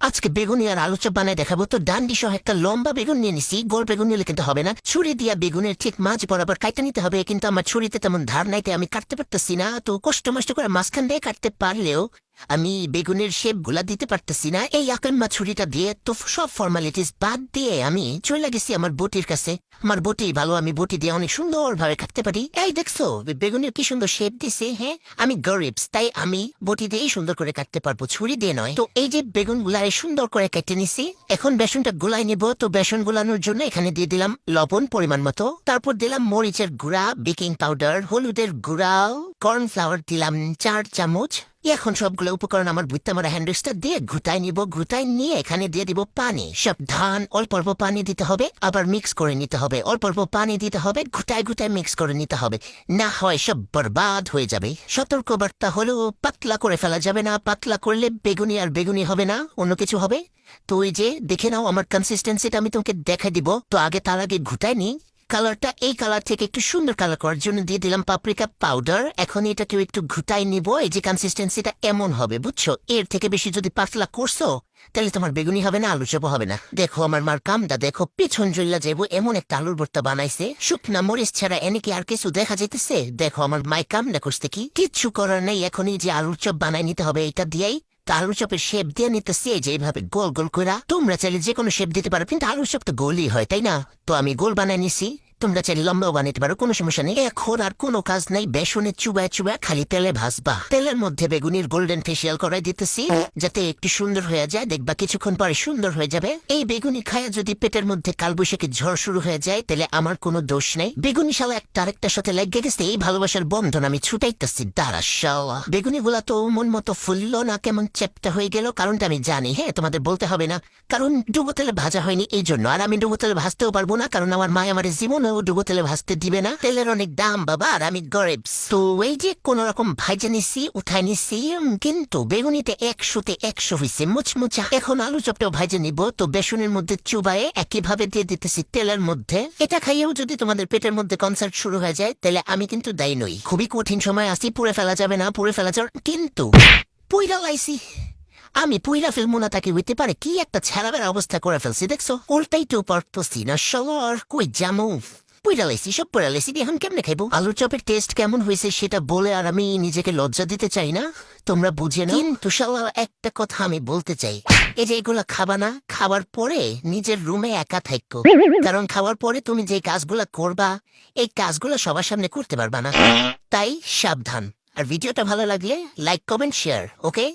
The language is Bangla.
আজকে বেগুনি আর আলু চপ বানায় দেখাবো। তো ডান্ডি সহ একটা লম্বা বেগুন নিয়ে নিছি। গোল বেগুন নিলে কিন্তু হবে না, ছুরি দিয়া বেগুনের ঠিক মাঝ বরাবর কাটতে নিতে হবে। কিন্তু আমার ছুরিতে তেমন ধার নাইতে আমি কাটতে পারতেছি না। তো কষ্ট মষ্ট করে মাঝখান দিয়ে কাটতে পারলেও আমি বেগুনের শেপ গুলা দিতে পারতেছি না। এই আকাম্মা ছুরিটা দিয়ে তো সব ফর্মালিটিস বাদ দিয়ে আমি চলে গেছি আমার বটির কাছে। আমার বটি ভালো, আমি বটি দিয়ে অনেক সুন্দর ভাবে কাটতে পারি। এই দেখছো বেগুনের কি সুন্দর শেপ দিছে। হ্যাঁ, আমি গরিবস, তাই আমি বটি দিয়েই সুন্দর করে কাটতে পারবো, ছুরি দিয়ে নয়। তো এই যে বেগুন গুলাই সুন্দর করে কেটে নিছি, এখন বেসনটা গুলাই নেব। তো বেসন গুলানোর জন্য এখানে দিয়ে দিলাম লবণ পরিমাণ মতো, তারপর দিলাম মরিচের গুঁড়া, বেকিং পাউডার, হলুদের গুঁড়া, কর্নফ্লাওয়ার দিলাম 4 চামচ। এখন সবগুলো উপকরণ আমার বুঝতে আমার হ্যান্ডউইচটা দিয়ে ঘুটাই নিব। ঘুটাই নিয়ে এখানে দিয়ে দিব পানি। সাবধান, অল্প অল্প পানি দিতে হবে, আবার মিক্স করে নিতে হবে। অল্প অল্প পানি দিতে হবে, ঘুটায় ঘুটায় মিক্স করে নিতে হবে, না হয় সব বরবাদ হয়ে যাবে। সতর্কবার্তা হলো পাতলা করে ফেলা যাবে না, পাতলা করলে বেগুনি আর বেগুনি হবে না, অন্য কিছু হবে। তো ওই যে দেখে নাও আমার কনসিস্টেন্সিটা আমি তোমাকে দেখা দিব। তো আগে তার আগে ঘুটাই নি। কালারটা এই কালার থেকে একটু সুন্দর কালার করার জন্য দিয়ে দিলাম পাপরিকা পাউডার। এখন এটাকেও একটু ঘুটাই নিব। এই যে কনসিস্টেন্সিটা এমন হবে, বুঝছো? এর থেকে বেশি যদি পাতলা করছো তাহলে তোমার বেগুনি হবে না, আলু চপও হবে না। দেখো আমার মার কামটা দেখো, পিছন জইলা যাইব এমন একটা আলুর ভর্তা বানাইছে। শুকনা মরিচ ছাড়া এনে কি আর কিছু দেখা যাইতেছে? দেখো আমার মাই কামটা করছে কি, কিচ্ছু করার নেই। এখনই যে আলুর চপ বানাই নিতে হবে এটা দিয়েই। তা আলু চপের শেপ দিয়ে নিতেছি এই যে এইভাবে গোল গোল করে। তোমরা চাইলে যে কোনো শেপ দিতে পারো, কিন্তু আলু চপ তো গোলই হয়, তাই না? তো আমি গোল বানাই নিছি, তোমরা চাইলে লম্বাও বানাইতে পারো, কোনো সমস্যা নেই। এখন আর কোনো কাজ নেই, বেসনে চুবায় চুবায় খালি তেলে ভাজবা। তেলের মধ্যে বেগুনির গোল্ডেন ফেসিয়াল করাই দিতেছি যাতে একটু সুন্দর হয়ে যায়। দেখবা কিছুক্ষণ পরে সুন্দর হয়ে যাবে। এই বেগুনি খায়া যদি পেটের মধ্যে কালবৈশাখী ঝড় শুরু হয়ে যায় তাহলে আমার কোনো দোষ নেই। বেগুনি শালা একটা আরেকটার সাথে লেগে গেছে, এই ভালোবাসার বন্ধন আমি ছুটাইতেছি। দাঁড়া শালা, বেগুনি গুলা তো মন মতো ফুললো না, কেমন চ্যাপ্টা হয়ে গেল। কারণটা আমি জানি, হ্যাঁ তোমাদের বলতে হবে না, কারণ ডুবো তেলে ভাজা হয়নি এই জন্য। আর আমি ডুবো তেলে ভাজতেও পারবো না, কারণ আমার মা আমার জীবন ডুবো তেলে ভাজতে দিবে না। তেলের অনেক দাম বাবা, আর আমি গরিব। তো এই যে কোন রকম ভাইজা নিছি, উঠাই নিছি, কিন্তু বেগুনিতে 100-তে 100 হয়েছে, মুচমুচা। এখন আলু চপটাও ভাইজা নিব। তো বেসনের মধ্যে চুবায়ে একইভাবে দিয়ে দিতেছি তেলের মধ্যে। এটা খাইয়েও যদি তোমাদের পেটের মধ্যে কনসার্ট শুরু হয়ে যায় তাহলে আমি কিন্তু দায়ী নই। খুবই কঠিন সময় আসি, পুড়ে ফেলা যাবে না, পুড়ে ফেলা যাবে, কিন্তু পুইরা লাইছি আমি। পুইরা ফেলবো না তাকে হইতে পারে? কি একটা ছেড়াবের অবস্থা করে ফেলছি দেখছো। উল্টাই তো পারতেছি না সবার, কই জামু পুইরা লাইছি, সব পুরা লাইছি। এখন কেমনে খাইবো? আলুর চপের টেস্ট কেমন হয়েছে সেটা বলে আর আমি নিজেকে লজ্জা দিতে চাই না, তোমরা বুঝে না। কিন্তু শালা একটা কথা আমি বলতে চাই, এই যে এগুলা খাবা না, খাবার পরে নিজের রুমে একা থাকো। কারণ খাওয়ার পরে তুমি যে কাজগুলা করবা এই কাজগুলো সবার সামনে করতে পারবা না, তাই সাবধান। আর ভিডিওটা ভালো লাগলে লাইক কমেন্ট শেয়ার, ওকে?